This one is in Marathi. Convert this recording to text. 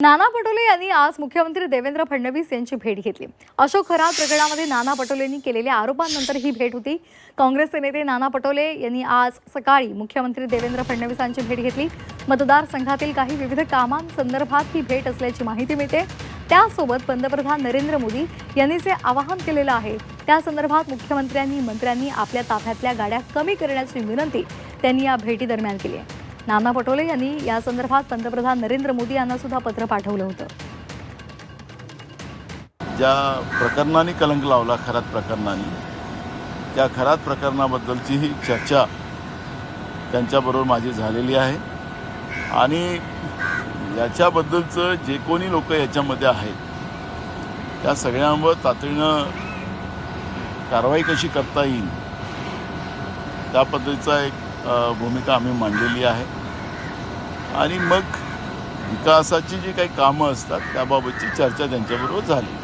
नाना पटोले यांनी आज मुख्यमंत्री देवेंद्र फडणवीस यांची भेट घेतली। अशोक खरात प्रकरणामध्ये नाना पटोलेंनी केलेल्या आरोपांनंतर ही भेट होती। काँग्रेसचे नेते नाना पटोले यांनी आज सकाळी मुख्यमंत्री देवेंद्र फडणवीसांची भेट घेतली। मतदारसंघातील काही विविध कामांसंदर्भात ही भेट असल्याची माहिती मिळते। त्यासोबत पंतप्रधान नरेंद्र मोदी यांनी जे आवाहन केलेलं आहे त्या संदर्भात मुख्यमंत्र्यांनी मंत्र्यांनी आपल्या ताफ्यातल्या गाड्या कमी करण्याची विनंती त्यांनी या भेटीदरम्यान केली आहे। नाना पटोले यांनी या संदर्भात पंतप्रधान नरेंद्र मोदी यांना सुद्धा पत्र पाठवलं होतं। ज्या प्रकरणाने कलंक लावला खरात प्रकरणाने, त्या खरात प्रकरणाबद्दलची ही चर्चा त्यांच्याबरोबर माझी झालेली आहे आणि याच्याबद्दलचं जे कोणी लोक याच्यामध्ये आहेत त्या सगळ्यांवर तातडीनं कारवाई कशी करता येईल त्या पद्धतीचा एक भूमिका आम्ही मांडलेली आहे आणि मग विकासाची जी काही कामं असतात त्याबाबतची चर्चा त्यांच्याबरोबर झाली।